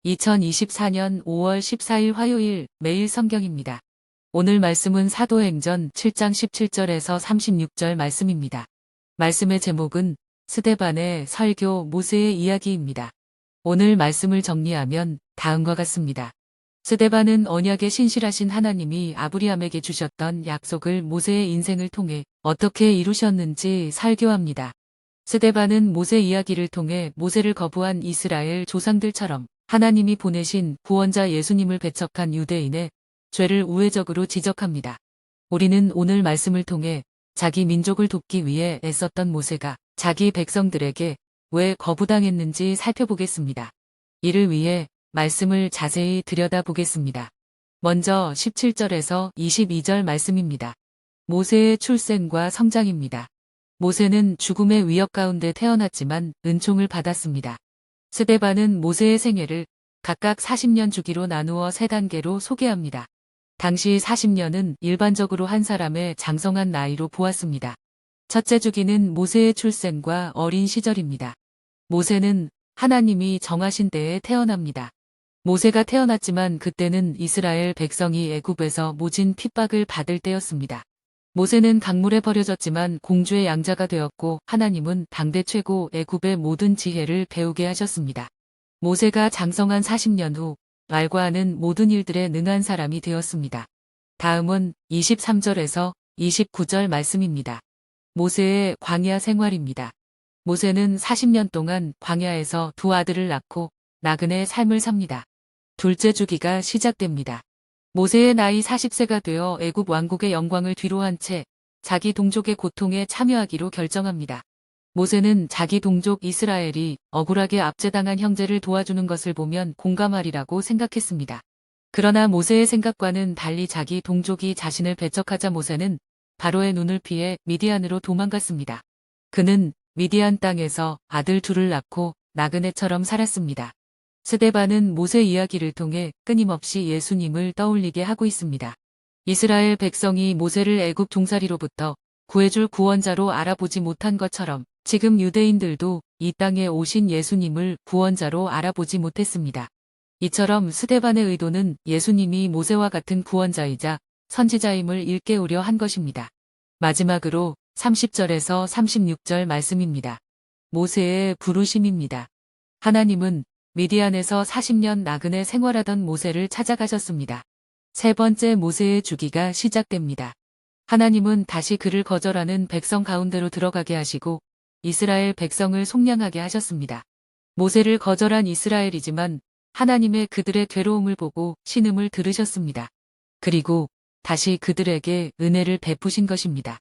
2024년 5월 14일 화요일 매일 성경입니다. 오늘 말씀은 사도행전 7장 17절에서 36절 말씀입니다. 말씀의 제목은 스데반의 설교 모세의 이야기입니다. 오늘 말씀을 정리하면 다음과 같습니다. 스데반은 언약에 신실하신 하나님이 아브라함에게 주셨던 약속을 모세의 인생을 통해 어떻게 이루셨는지 설교합니다. 스데반은 모세 이야기를 통해 모세를 거부한 이스라엘 조상들처럼 하나님이 보내신 구원자 예수님을 배척한 유대인의 죄를 우회적으로 지적합니다. 우리는 오늘 말씀을 통해 자기 민족을 돕기 위해 애썼던 모세가 자기 백성들에게 왜 거부당했는지 살펴보겠습니다. 이를 위해 말씀을 자세히 들여다보겠습니다. 먼저 17절에서 22절 말씀입니다. 모세의 출생과 성장입니다. 모세는 죽음의 위협 가운데 태어났지만 은총을 받았습니다. 스데반은 모세의 생애를 각각 40년 주기로 나누어 3단계로 소개합니다. 당시 40년은 일반적으로 한 사람의 장성한 나이로 보았습니다. 첫째 주기는 모세의 출생과 어린 시절입니다. 모세는 하나님이 정하신 때에 태어납니다. 모세가 태어났지만 그때는 이스라엘 백성이 애굽에서 모진 핍박을 받을 때였습니다. 모세는 강물에 버려졌지만 공주의 양자가 되었고 하나님은 당대 최고 애굽의 모든 지혜를 배우게 하셨습니다. 모세가 장성한 40년 후 말과 하는 모든 일들에 능한 사람이 되었습니다. 다음은 23절에서 29절 말씀입니다. 모세의 광야 생활입니다. 모세는 40년 동안 광야에서 2 아들을 낳고 나그네 삶을 삽니다. 둘째 주기가 시작됩니다. 모세의 나이 40세가 되어 애굽 왕국의 영광을 뒤로한 채 자기 동족의 고통에 참여하기로 결정합니다. 모세는 자기 동족 이스라엘이 억울하게 압제당한 형제를 도와주는 것을 보면 공감하리라고 생각했습니다. 그러나 모세의 생각과는 달리 자기 동족이 자신을 배척하자 모세는 바로의 눈을 피해 미디안으로 도망갔습니다. 그는 미디안 땅에서 아들 2을 낳고 나그네처럼 살았습니다. 스데반은 모세 이야기를 통해 끊임없이 예수님을 떠올리게 하고 있습니다. 이스라엘 백성이 모세를 애굽 종살이로부터 구해줄 구원자로 알아보지 못한 것처럼 지금 유대인들도 이 땅에 오신 예수님을 구원자로 알아보지 못했습니다. 이처럼 스데반의 의도는 예수님이 모세와 같은 구원자이자 선지자임을 일깨우려 한 것입니다. 마지막으로 30절에서 36절 말씀입니다. 모세의 부르심입니다. 하나님은 미디안에서 40년 나그네 생활하던 모세를 찾아가셨습니다. 세 번째 모세의 주기가 시작됩니다. 하나님은 다시 그를 거절하는 백성 가운데로 들어가게 하시고 이스라엘 백성을 속량하게 하셨습니다. 모세를 거절한 이스라엘이지만 하나님의 그들의 괴로움을 보고 신음을 들으셨습니다. 그리고 다시 그들에게 은혜를 베푸신 것입니다.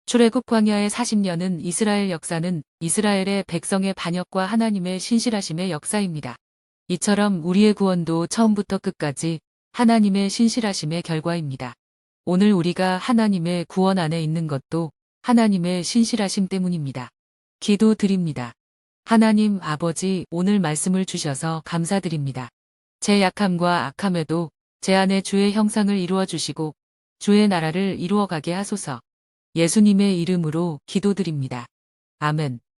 출애굽 광야의 40년은 이스라엘 역사는 이스라엘의 백성의 반역과 하나님의 신실하심의 역사입니다. 이처럼 우리의 구원도 처음부터 끝까지 하나님의 신실하심의 결과입니다. 오늘 우리가 하나님의 구원 안에 있는 것도 하나님의 신실하심 때문입니다. 기도드립니다. 하나님 아버지, 오늘 말씀을 주셔서 감사드립니다. 제 약함과 악함에도 제 안에 주의 형상을 이루어 주시고 주의 나라를 이루어가게 하소서. 예수님의 이름으로 기도드립니다. 아멘.